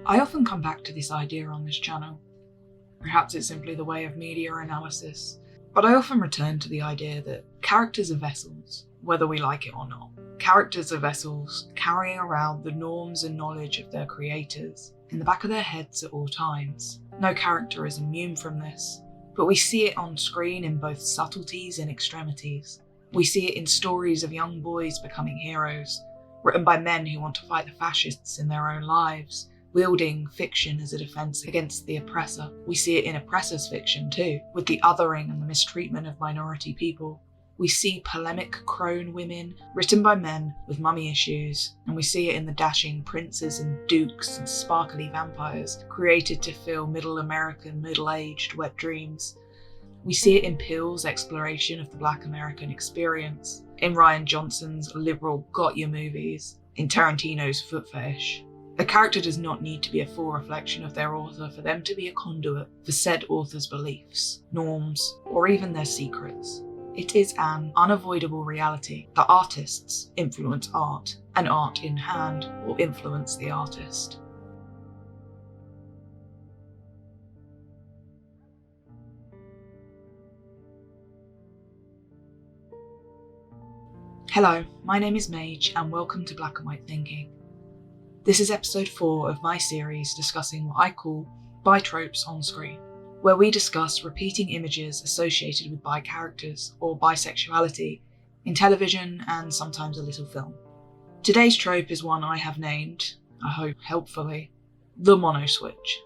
I often come back to this idea on this channel. Perhaps it's simply the way of media analysis, but I often return to the idea that characters are vessels, whether we like it or not. Characters are vessels carrying around the norms and knowledge of their creators in the back of their heads at all times. No character is immune from this, but we see it on screen in both subtleties and extremities. We see it in stories of young boys becoming heroes, written by men who want to fight the fascists in their own lives, wielding fiction as a defence against the oppressor. We see it in oppressors' fiction too, with the othering and the mistreatment of minority people. We see polemic crone women written by men with mummy issues, and we see it in the dashing princes and dukes and sparkly vampires created to fill middle American middle-aged wet dreams. We see it in Peele's exploration of the Black American experience, in Rian Johnson's liberal got-ya movies, in Tarantino's foot fetish. A character does not need to be a full reflection of their author for them to be a conduit for said author's beliefs, norms, or even their secrets. It is an unavoidable reality that artists influence art, and art in hand will influence the artist. Hello, my name is Mage, and welcome to Black and White Thinking. This is episode 4 of my series discussing what I call bi tropes on screen, where we discuss repeating images associated with bi characters or bisexuality in television and sometimes a little film. Today's trope is one I have named, I hope helpfully, the mono switch.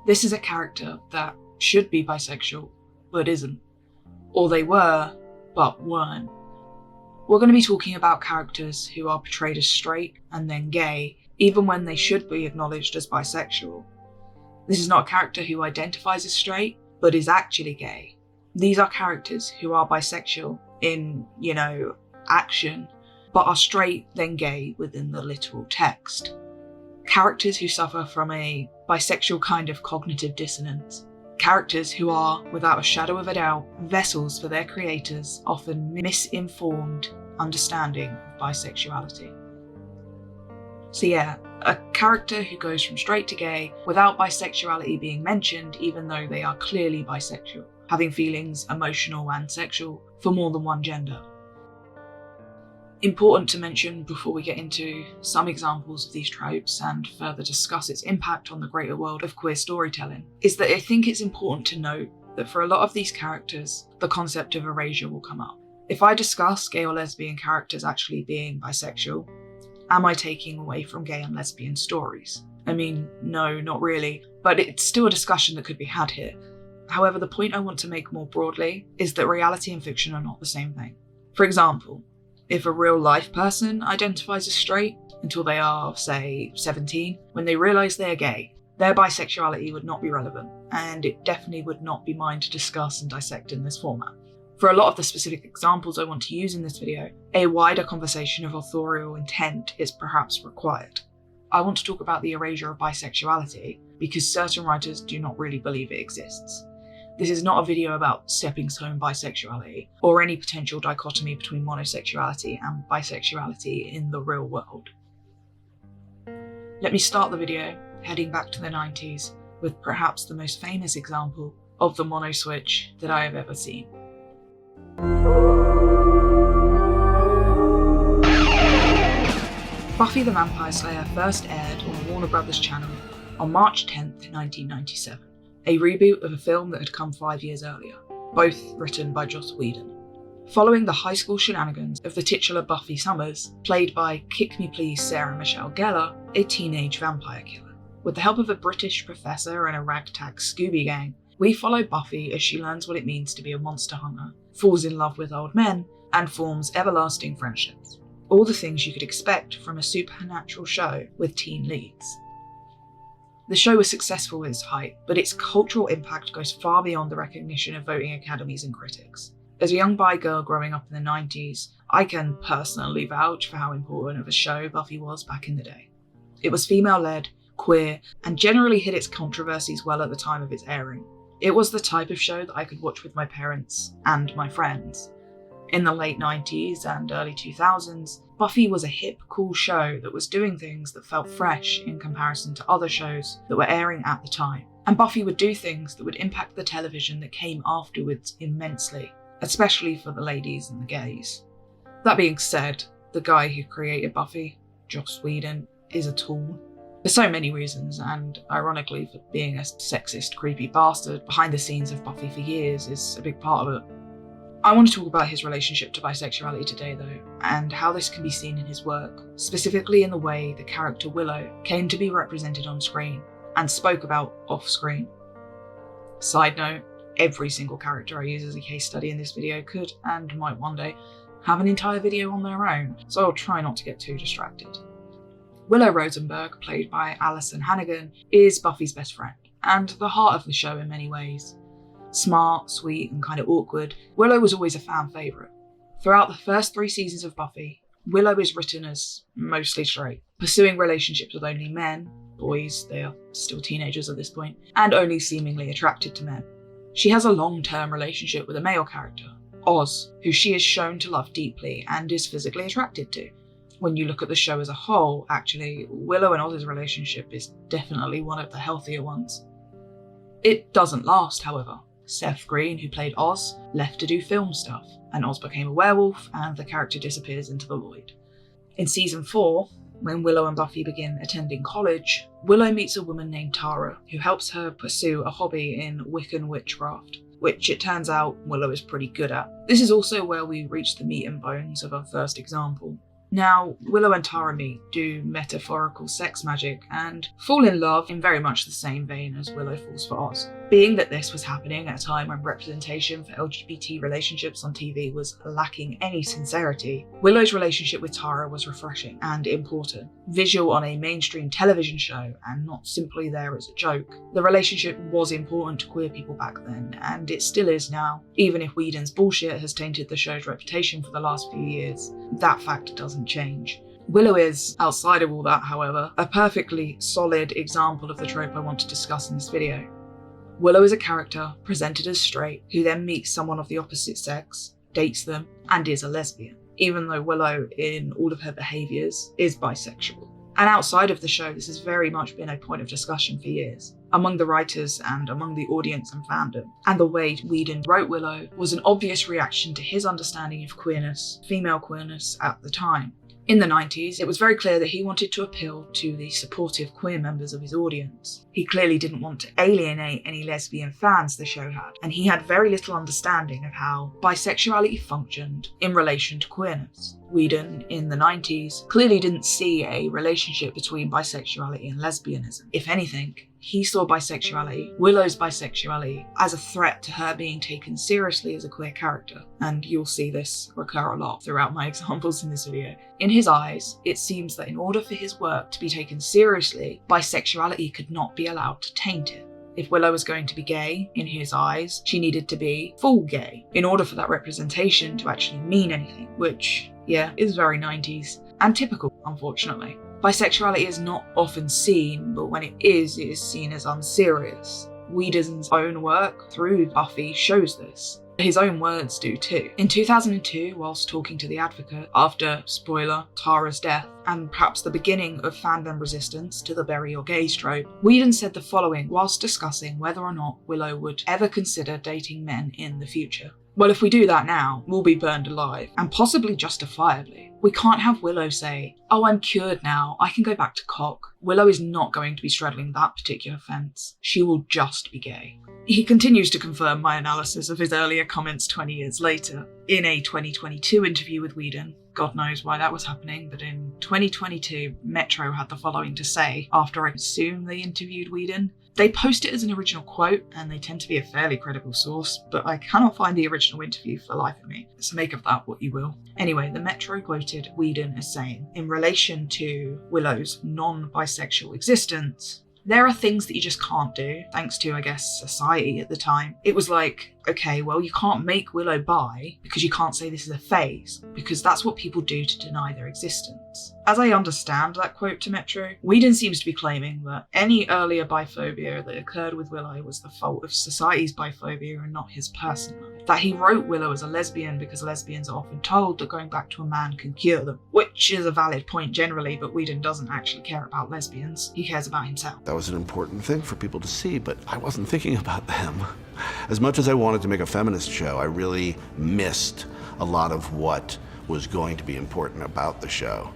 This is a character that should be bisexual, but isn't. Or they were, but weren't. We're going to be talking about characters who are portrayed as straight and then gay, even when they should be acknowledged as bisexual. This is not a character who identifies as straight, but is actually gay. These are characters who are bisexual in, action, but are straight then gay within the literal text. Characters who suffer from a bisexual kind of cognitive dissonance. Characters who are, without a shadow of a doubt, vessels for their creators' often misinformed understanding of bisexuality. So yeah, a character who goes from straight to gay without bisexuality being mentioned, even though they are clearly bisexual, having feelings, emotional and sexual, for more than one gender. Important to mention before we get into some examples of these tropes and further discuss its impact on the greater world of queer storytelling, is that I think it's important to note that for a lot of these characters, the concept of erasure will come up. If I discuss gay or lesbian characters actually being bisexual, am I taking away from gay and lesbian stories? I mean, no, not really, but it's still a discussion that could be had here. However, the point I want to make more broadly is that reality and fiction are not the same thing. For example, if a real life person identifies as straight until they are, say, 17, when they realise they are gay, their bisexuality would not be relevant, and it definitely would not be mine to discuss and dissect in this format. For a lot of the specific examples I want to use in this video, a wider conversation of authorial intent is perhaps required. I want to talk about the erasure of bisexuality because certain writers do not really believe it exists. This is not a video about stepping stone bisexuality or any potential dichotomy between monosexuality and bisexuality in the real world. Let me start the video heading back to the 90s with perhaps the most famous example of the mono switch that I have ever seen. Buffy the Vampire Slayer first aired on Warner Brothers channel on March 10th, 1997. A reboot of a film that had come 5 years earlier, both written by Joss Whedon. Following the high school shenanigans of the titular Buffy Summers, played by Kick Me Please Sarah Michelle Gellar, a teenage vampire killer. With the help of a British professor and a ragtag Scooby gang, we follow Buffy as she learns what it means to be a monster hunter, falls in love with old men, and forms everlasting friendships. All the things you could expect from a supernatural show with teen leads. The show was successful at its height, but its cultural impact goes far beyond the recognition of voting academies and critics. As a young bi girl growing up in the 90s, I can personally vouch for how important of a show Buffy was back in the day. It was female-led, queer, and generally hid its controversies well at the time of its airing. It was the type of show that I could watch with my parents and my friends. In the late 90s and early 2000s, Buffy was a hip, cool show that was doing things that felt fresh in comparison to other shows that were airing at the time. And Buffy would do things that would impact the television that came afterwards immensely, especially for the ladies and the gays. That being said, the guy who created Buffy, Joss Whedon, is a tool. For so many reasons, and ironically for being a sexist, creepy bastard behind the scenes of Buffy for years is a big part of it. I want to talk about his relationship to bisexuality today though, and how this can be seen in his work, specifically in the way the character Willow came to be represented on screen, and spoke about off-screen. Side note, every single character I use as a case study in this video could, and might one day, have an entire video on their own, so I'll try not to get too distracted. Willow Rosenberg, played by Alison Hannigan, is Buffy's best friend, and the heart of the show in many ways. Smart, sweet, and kind of awkward, Willow was always a fan favourite. Throughout the first 3 seasons of Buffy, Willow is written as mostly straight, pursuing relationships with only men, boys, they are still teenagers at this point, and only seemingly attracted to men. She has a long-term relationship with a male character, Oz, who she is shown to love deeply and is physically attracted to. When you look at the show as a whole, actually, Willow and Oz's relationship is definitely one of the healthier ones. It doesn't last, however. Seth Green, who played Oz, left to do film stuff, and Oz became a werewolf, and the character disappears into the void. In season 4, when Willow and Buffy begin attending college, Willow meets a woman named Tara, who helps her pursue a hobby in Wiccan witchcraft, which it turns out Willow is pretty good at. This is also where we reach the meat and bones of our first example. Now, Willow and Tara meet, do metaphorical sex magic, and fall in love in very much the same vein as Willow falls for Oz. Being that this was happening at a time when representation for LGBT relationships on TV was lacking any sincerity, Willow's relationship with Tara was refreshing and important. Visual on a mainstream television show, and not simply there as a joke, the relationship was important to queer people back then, and it still is now. Even if Whedon's bullshit has tainted the show's reputation for the last few years, that fact doesn't change. Willow is, outside of all that however, a perfectly solid example of the trope I want to discuss in this video. Willow is a character presented as straight who then meets someone of the opposite sex, dates them, and is a lesbian, even though Willow, in all of her behaviours, is bisexual. And outside of the show, this has very much been a point of discussion for years, among the writers and among the audience and fandom. And the way Whedon wrote Willow was an obvious reaction to his understanding of queerness, female queerness at the time. In the 90s, it was very clear that he wanted to appeal to the supportive queer members of his audience. He clearly didn't want to alienate any lesbian fans the show had, and he had very little understanding of how bisexuality functioned in relation to queerness. Whedon, in the 90s, clearly didn't see a relationship between bisexuality and lesbianism. If anything, he saw bisexuality, Willow's bisexuality, as a threat to her being taken seriously as a queer character, and you'll see this recur a lot throughout my examples in this video. In his eyes, it seems that in order for his work to be taken seriously, bisexuality could not be allowed to taint it. If Willow was going to be gay, in his eyes, she needed to be full gay, in order for that representation to actually mean anything, which, yeah, is very 90s, and typical, unfortunately. Bisexuality is not often seen, but when it is seen as unserious. Whedon's own work through Buffy shows this. His own words do too. In 2002, whilst talking to The Advocate, after, spoiler, Tara's death, and perhaps the beginning of fandom resistance to the bury your gays trope, Whedon said the following whilst discussing whether or not Willow would ever consider dating men in the future. Well, if we do that now, we'll be burned alive, and possibly justifiably. We can't have Willow say, "Oh, I'm cured now, I can go back to cock." Willow is not going to be straddling that particular fence. She will just be gay. He continues to confirm my analysis of his earlier comments 20 years later. In a 2022 interview with Whedon, God knows why that was happening, but in 2022, Metro had the following to say after I assume they interviewed Whedon. They post it as an original quote, and they tend to be a fairly credible source, but I cannot find the original interview for the life of me, so make of that what you will. Anyway, the Metro quoted Whedon as saying, in relation to Willow's non-bisexual existence, "There are things that you just can't do, thanks to, I guess, society at the time. It was like, okay, well, you can't make Willow bi because you can't say this is a phase, because that's what people do to deny their existence. As I understand that quote to Metro, Whedon seems to be claiming that any earlier biphobia that occurred with Willow was the fault of society's biphobia and not his personal. That he wrote Willow as a lesbian because lesbians are often told that going back to a man can cure them, which is a valid point generally, but Whedon doesn't actually care about lesbians. He cares about himself. That was an important thing for people to see, but I wasn't thinking about them. As much as I wanted to make a feminist show, I really missed a lot of what was going to be important about the show.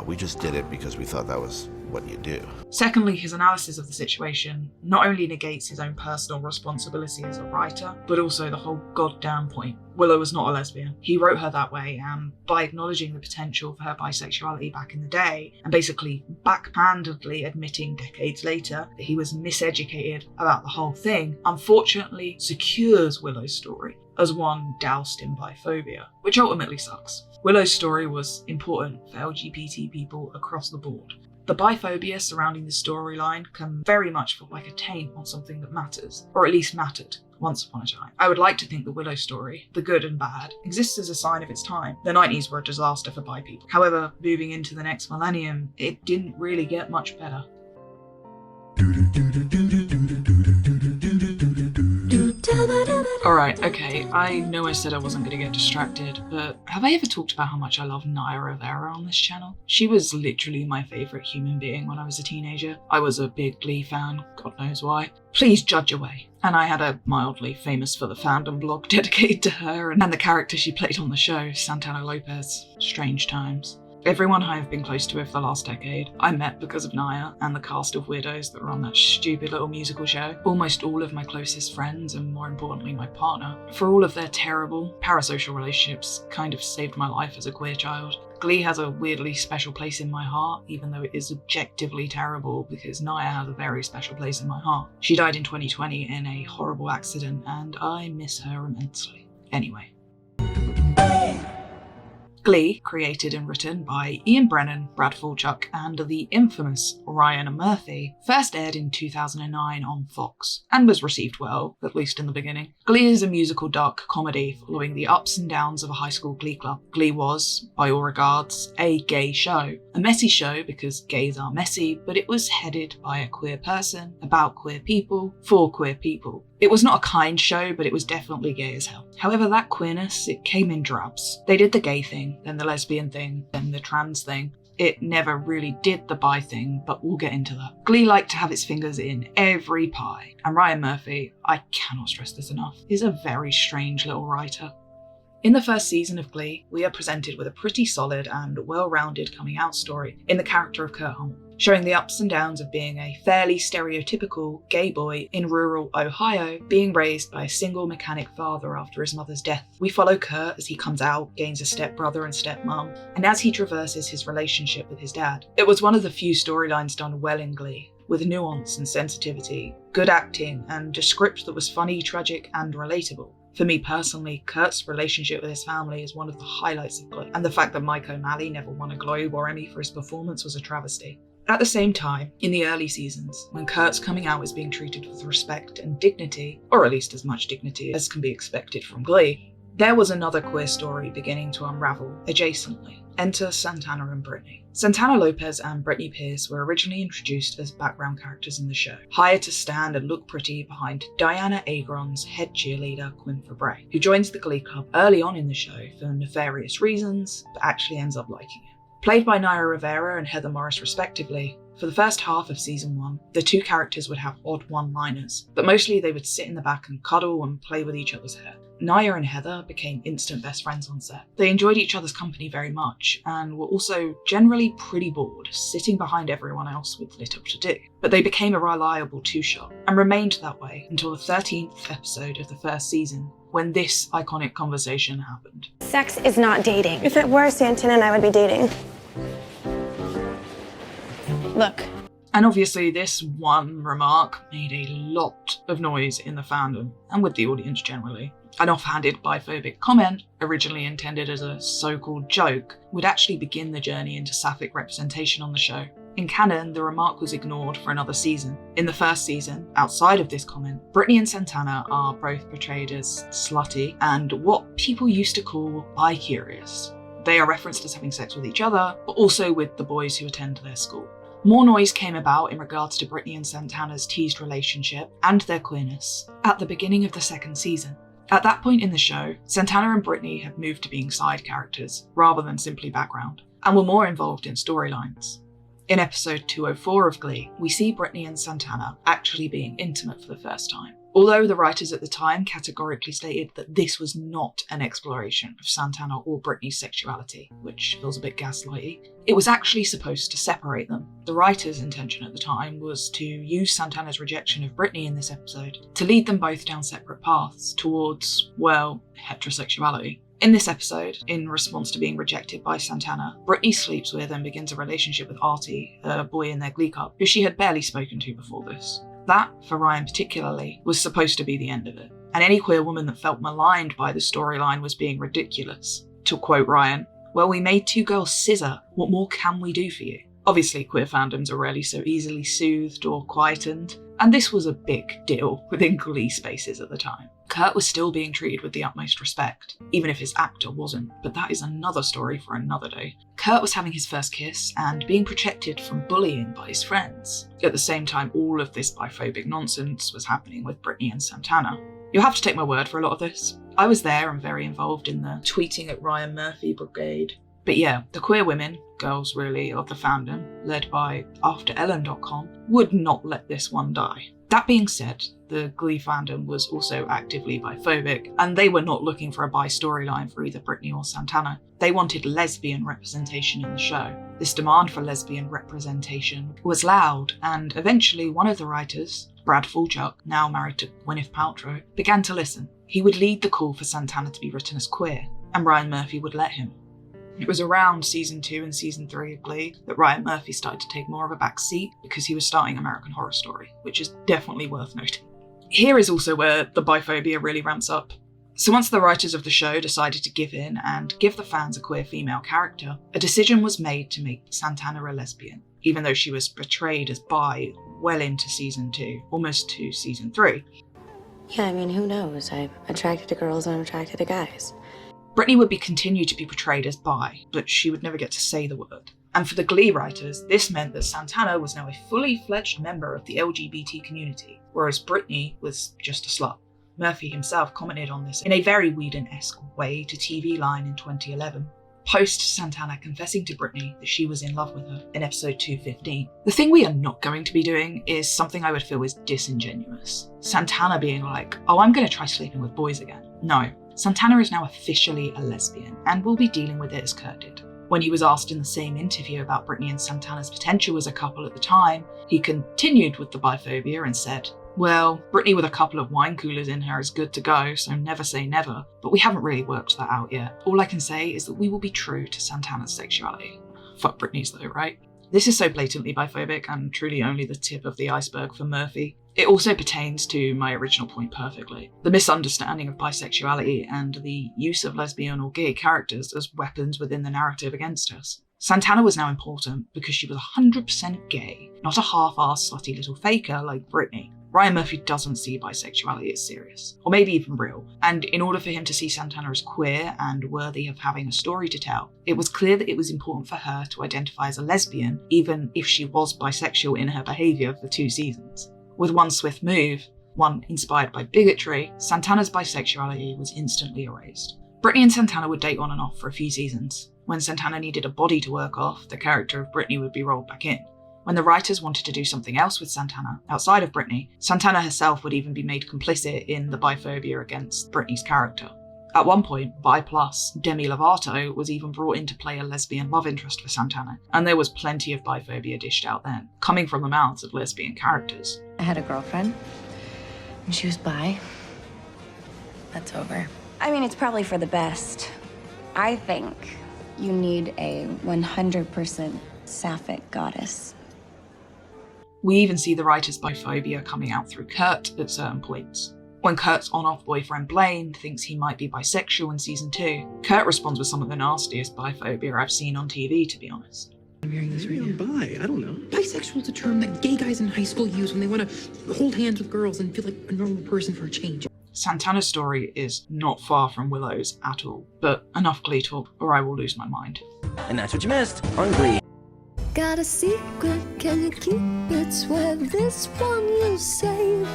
We just did it because we thought that was what you do. Secondly, his analysis of the situation not only negates his own personal responsibility as a writer, but also the whole goddamn point. Willow was not a lesbian. He wrote her that way, and by acknowledging the potential for her bisexuality back in the day, and basically backhandedly admitting decades later that he was miseducated about the whole thing, unfortunately secures Willow's story as one doused in biphobia, which ultimately sucks. Willow's story was important for LGBT people across the board. The biphobia surrounding the storyline can very much feel like a taint on something that matters, or at least mattered once upon a time. I would like to think the Willow story, the good and bad, exists as a sign of its time. The 90s were a disaster for bi people. However, moving into the next millennium, it didn't really get much better. Alright, okay, I know I said I wasn't going to get distracted, but have I ever talked about how much I love Naya Rivera on this channel? She was literally my favourite human being when I was a teenager. I was a big Glee fan, God knows why. Please judge away. And I had a mildly famous for the fandom blog dedicated to her and the character she played on the show, Santana Lopez. Strange times. Everyone I have been close to over the last decade, I met because of Naya and the cast of weirdos that were on that stupid little musical show. Almost all of my closest friends, and more importantly my partner, for all of their terrible parasocial relationships, kind of saved my life as a queer child. Glee has a weirdly special place in my heart, even though it is objectively terrible, because Naya has a very special place in my heart. She died in 2020 in a horrible accident, and I miss her immensely. Anyway. Glee, created and written by Ian Brennan, Brad Falchuk, and the infamous Ryan Murphy, first aired in 2009 on Fox, and was received well, at least in the beginning. Glee is a musical dark comedy following the ups and downs of a high school glee club. Glee was, by all regards, a gay show. A messy show because gays are messy, but it was headed by a queer person, about queer people, for queer people. It was not a kind show, but it was definitely gay as hell. However, that queerness, it came in drabs. They did the gay thing, then the lesbian thing, then the trans thing. It never really did the bi thing, but we'll get into that. Glee liked to have its fingers in every pie, and Ryan Murphy, I cannot stress this enough, is a very strange little writer. In the first season of Glee, we are presented with a pretty solid and well-rounded coming out story in the character of Kurt Hummel, showing the ups and downs of being a fairly stereotypical gay boy in rural Ohio, being raised by a single mechanic father after his mother's death. We follow Kurt as he comes out, gains a stepbrother and stepmom, and as he traverses his relationship with his dad. It was one of the few storylines done well in Glee, with nuance and sensitivity, good acting, and a script that was funny, tragic, and relatable. For me personally, Kurt's relationship with his family is one of the highlights of Glee, and the fact that Mike O'Malley never won a Globe or Emmy for his performance was a travesty. At the same time, in the early seasons, when Kurt's coming out is being treated with respect and dignity, or at least as much dignity as can be expected from Glee, there was another queer story beginning to unravel adjacently. Enter Santana and Brittany. Santana Lopez and Brittany Pierce were originally introduced as background characters in the show, hired to stand and look pretty behind Diana Agron's head cheerleader, Quinn Fabray, who joins the Glee Club early on in the show for nefarious reasons, but actually ends up liking it. Played by Naya Rivera and Heather Morris respectively, for the first half of season 1, the two characters would have odd one-liners, but mostly they would sit in the back and cuddle and play with each other's hair. Naya and Heather became instant best friends on set. They enjoyed each other's company very much, and were also generally pretty bored, sitting behind everyone else with little to do. But they became a reliable two-shot, and remained that way until the 13th episode of the first season, when this iconic conversation happened. Sex is not dating. If it were, Santana and I would be dating. Look. And obviously this one remark made a lot of noise in the fandom, and with the audience generally. An offhanded biphobic comment, originally intended as a so-called joke, would actually begin the journey into sapphic representation on the show. In canon, the remark was ignored for another season. In the first season, outside of this comment, Brittany and Santana are both portrayed as slutty and what people used to call bi-curious. They are referenced as having sex with each other, but also with the boys who attend their school. More noise came about in regards to Brittany and Santana's teased relationship and their queerness at the beginning of the second season. At that point in the show, Santana and Brittany had moved to being side characters, rather than simply background, and were more involved in storylines. In episode 204 of Glee, we see Brittany and Santana actually being intimate for the first time. Although the writers at the time categorically stated that this was not an exploration of Santana or Brittany's sexuality, which feels a bit gaslighty, it was actually supposed to separate them. The writers' intention at the time was to use Santana's rejection of Brittany in this episode to lead them both down separate paths towards, well, heterosexuality. In this episode, in response to being rejected by Santana, Brittany sleeps with and begins a relationship with Artie, a boy in their Glee club, who she had barely spoken to before this. That, for Ryan particularly, was supposed to be the end of it, and any queer woman that felt maligned by the storyline was being ridiculous. To quote Ryan, "Well, we made two girls scissor, what more can we do for you?" Obviously, queer fandoms are rarely so easily soothed or quietened, and this was a big deal within Glee spaces at the time. Kurt was still being treated with the utmost respect, even if his actor wasn't, but that is another story for another day. Kurt was having his first kiss and being protected from bullying by his friends. At the same time, all of this biphobic nonsense was happening with Brittany and Santana. You'll have to take my word for a lot of this. I was there and very involved in the tweeting at Ryan Murphy brigade. But yeah, the queer women, girls really, of the fandom, led by AfterEllen.com, would not let this one die. That being said, the Glee fandom was also actively biphobic, and they were not looking for a bi storyline for either Brittany or Santana. They wanted lesbian representation in the show. This demand for lesbian representation was loud, and eventually one of the writers, Brad Falchuk, now married to Gwyneth Paltrow, began to listen. He would lead the call for Santana to be written as queer, and Ryan Murphy would let him. It was around season 2 and season 3 of Glee that Ryan Murphy started to take more of a back seat because he was starting American Horror Story, which is definitely worth noting. Here is also where the biphobia really ramps up. So once the writers of the show decided to give in and give the fans a queer female character, a decision was made to make Santana a lesbian, even though she was portrayed as bi well into season 2, almost to season 3. Yeah, I mean, who knows? I'm attracted to girls and I'm attracted to guys. Brittany would continue to be portrayed as bi, but she would never get to say the word. And for the Glee writers, this meant that Santana was now a fully fledged member of the LGBT community, whereas Brittany was just a slut. Murphy himself commented on this in a very Whedon-esque way to TV Line in 2011, post Santana confessing to Brittany that she was in love with her in episode 215. The thing we are not going to be doing is something I would feel is disingenuous. Santana being like, "Oh, I'm going to try sleeping with boys again." No. Santana is now officially a lesbian, and will be dealing with it as Kurt did. When he was asked in the same interview about Brittany and Santana's potential as a couple at the time, he continued with the biphobia and said, "Well, Brittany with a couple of wine coolers in her is good to go, so never say never, but we haven't really worked that out yet. All I can say is that we will be true to Santana's sexuality." Fuck Brittany's though, right? This is so blatantly biphobic and truly only the tip of the iceberg for Murphy. It also pertains to my original point perfectly. The misunderstanding of bisexuality and the use of lesbian or gay characters as weapons within the narrative against us. Santana was now important because she was 100% gay, not a half-assed slutty little faker like Brittany. Ryan Murphy doesn't see bisexuality as serious, or maybe even real, and in order for him to see Santana as queer and worthy of having a story to tell, it was clear that it was important for her to identify as a lesbian, even if she was bisexual in her behaviour for 2 seasons. With one swift move, one inspired by bigotry, Santana's bisexuality was instantly erased. Brittany and Santana would date on and off for a few seasons. When Santana needed a body to work off, the character of Brittany would be rolled back in. When the writers wanted to do something else with Santana, outside of Brittany, Santana herself would even be made complicit in the biphobia against Brittany's character. At one point, Bi+ Demi Lovato was even brought in to play a lesbian love interest for Santana, and there was plenty of biphobia dished out then, coming from the mouths of lesbian characters. I had a girlfriend, and she was bi. That's over. I mean, it's probably for the best. I think you need a 100% sapphic goddess. We even see the writer's biphobia coming out through Kurt at certain points. When Kurt's on-off boyfriend Blaine thinks he might be bisexual in season 2, Kurt responds with some of the nastiest biphobia I've seen on TV, to be honest. I'm hearing this right Maybe now. I'm bi. I don't know. Bisexual is a term that gay guys in high school use when they want to hold hands with girls and feel like a normal person for a change. Santana's story is not far from Willow's at all, but enough Glee talk or I will lose my mind. And that's what you missed on Glee. Got a secret, can you keep it? Swear this one you'll save.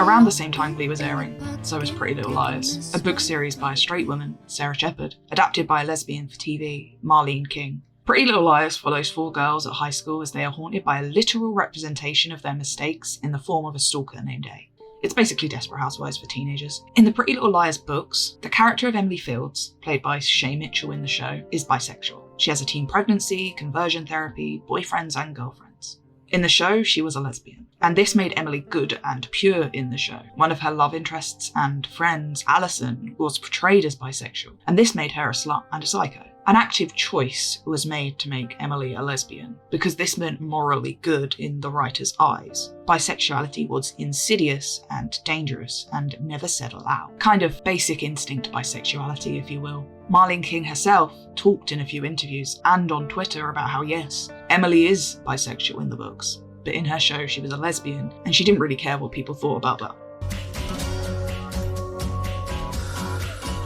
Around the same time Glee was airing, so was Pretty Little Liars, a book series by a straight woman, Sarah Shepard, adapted by a lesbian for TV, Marlene King. Pretty Little Liars follows 4 girls at high school as they are haunted by a literal representation of their mistakes in the form of a stalker named A. It's basically Desperate Housewives for teenagers. In the Pretty Little Liars books, the character of Emily Fields, played by Shay Mitchell in the show, is bisexual. She has a teen pregnancy, conversion therapy, boyfriends and girlfriends. In the show, she was a lesbian, and this made Emily good and pure in the show. One of her love interests and friends, Allison, was portrayed as bisexual, and this made her a slut and a psycho. An active choice was made to make Emily a lesbian, because this meant morally good in the writer's eyes. Bisexuality was insidious and dangerous and never said aloud. Kind of basic instinct bisexuality, if you will. Marlene King herself talked in a few interviews and on Twitter about how yes, Emily is bisexual in the books, but in her show she was a lesbian, and she didn't really care what people thought about that.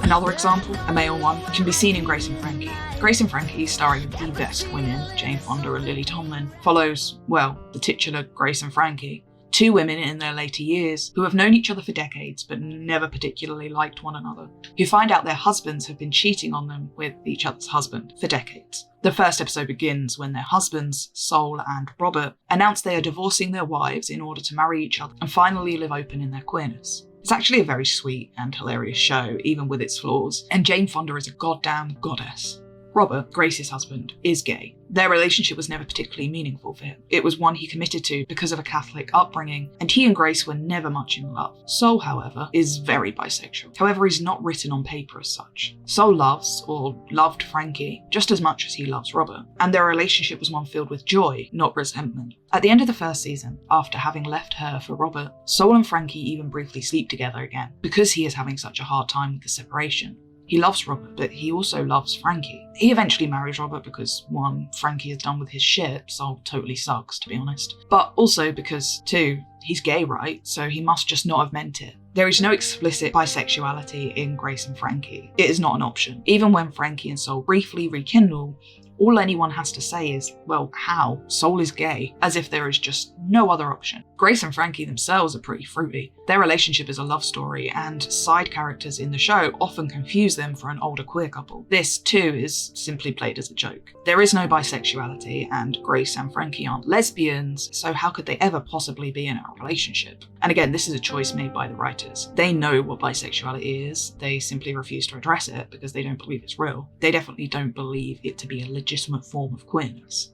Another example, a male one, can be seen in Grace and Frankie. Grace and Frankie, starring the best women, Jane Fonda and Lily Tomlin, follows, well, the titular Grace and Frankie, 2 women in their later years who have known each other for decades but never particularly liked one another, who find out their husbands have been cheating on them with each other's husband for decades. The first episode begins when their husbands, Sol and Robert, announce they are divorcing their wives in order to marry each other and finally live open in their queerness. It's actually a very sweet and hilarious show, even with its flaws, and Jane Fonda is a goddamn goddess. Robert, Grace's husband, is gay. Their relationship was never particularly meaningful for him. It was one he committed to because of a Catholic upbringing, and he and Grace were never much in love. Sol, however, is very bisexual. However, he's not written on paper as such. Sol loves, or loved, Frankie just as much as he loves Robert, and their relationship was one filled with joy, not resentment. At the end of the first season, after having left her for Robert, Sol and Frankie even briefly sleep together again, because he is having such a hard time with the separation. He loves Robert, but he also loves Frankie. He eventually marries Robert because 1, Frankie is done with his shit, so totally sucks, to be honest. But also because 2, he's gay, right? So he must just not have meant it. There is no explicit bisexuality in Grace and Frankie. It is not an option. Even when Frankie and Sol briefly rekindle, all anyone has to say is, well, how? Sol is gay, as if there is just no other option. Grace and Frankie themselves are pretty fruity. Their relationship is a love story, and side characters in the show often confuse them for an older queer couple. This, too, is simply played as a joke. There is no bisexuality, and Grace and Frankie aren't lesbians, so how could they ever possibly be in a relationship? And again, this is a choice made by the writers. They know what bisexuality is, they simply refuse to address it because they don't believe it's real. They definitely don't believe it to be a legitimate form of queerness.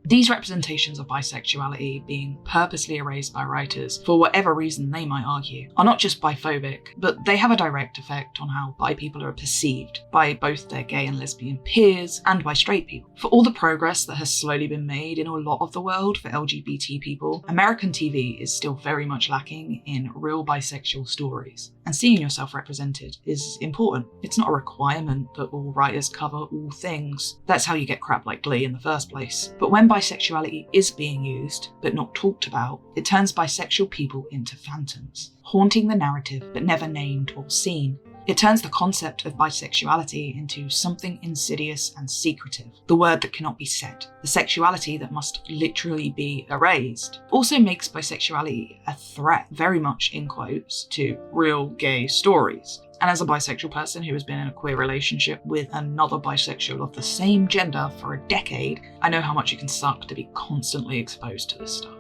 These representations of bisexuality being purposely erased by writers, for whatever reason they might argue, are not just biphobic, but they have a direct effect on how bi people are perceived by both their gay and lesbian peers and by straight people. For all the progress that has slowly been made in a lot of the world for LGBT people, American TV is still very much lacking in real bisexual stories. And seeing yourself represented is important. It's not a requirement that all writers cover all things. That's how you get crap like Glee in the first place. But when bisexuality is being used, but not talked about, it turns bisexual people into phantoms, haunting the narrative but never named or seen. It turns the concept of bisexuality into something insidious and secretive, the word that cannot be said, the sexuality that must literally be erased. Also makes bisexuality a threat, very much in quotes, to real gay stories. And as a bisexual person who has been in a queer relationship with another bisexual of the same gender for a decade, I know how much it can suck to be constantly exposed to this stuff.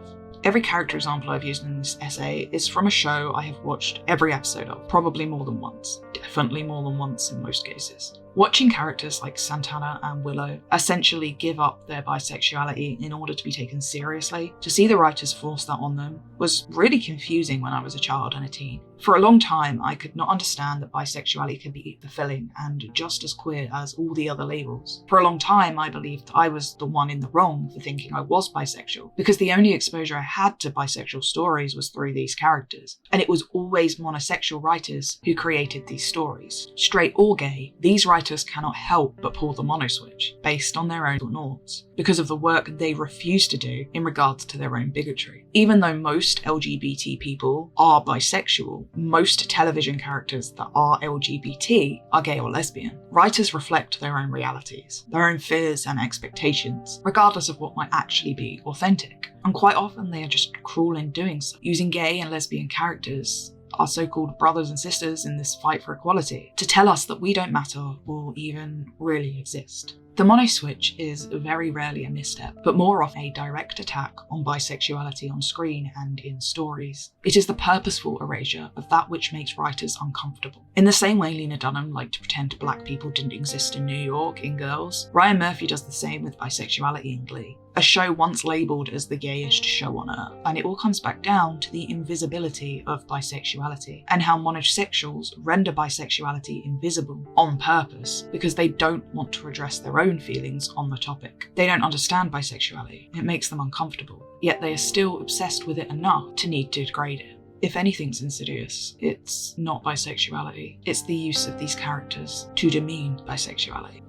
Every character example I've used in this essay is from a show I have watched every episode of, probably more than once, definitely more than once in most cases. Watching characters like Santana and Willow essentially give up their bisexuality in order to be taken seriously, to see the writers force that on them was really confusing when I was a child and a teen. For a long time, I could not understand that bisexuality could be fulfilling and just as queer as all the other labels. For a long time, I believed I was the one in the wrong for thinking I was bisexual, because the only exposure I had to bisexual stories was through these characters. And it was always monosexual writers who created these stories. Straight or gay, these writers cannot help but pull the mono switch, based on their own norms, because of the work they refuse to do in regards to their own bigotry. Even though most LGBT people are bisexual, most television characters that are LGBT are gay or lesbian. Writers reflect their own realities, their own fears and expectations, regardless of what might actually be authentic. And quite often they are just cruel in doing so, using gay and lesbian characters, our so-called brothers and sisters in this fight for equality, to tell us that we don't matter or even really exist. The mono switch is very rarely a misstep, but more often a direct attack on bisexuality on screen and in stories. It is the purposeful erasure of that which makes writers uncomfortable. In the same way Lena Dunham liked to pretend black people didn't exist in New York in Girls, Ryan Murphy does the same with bisexuality in Glee. A show once labelled as the gayest show on earth, and it all comes back down to the invisibility of bisexuality, and how monosexuals render bisexuality invisible on purpose because they don't want to address their own feelings on the topic. They don't understand bisexuality, it makes them uncomfortable, yet they are still obsessed with it enough to need to degrade it. If anything's insidious, it's not bisexuality, it's the use of these characters to demean bisexuality.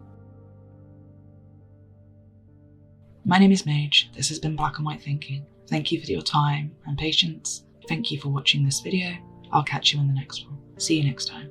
My name is Mage, this has been Black and White Thinking. Thank you for your time and patience. Thank you for watching this video. I'll catch you in the next one. See you next time.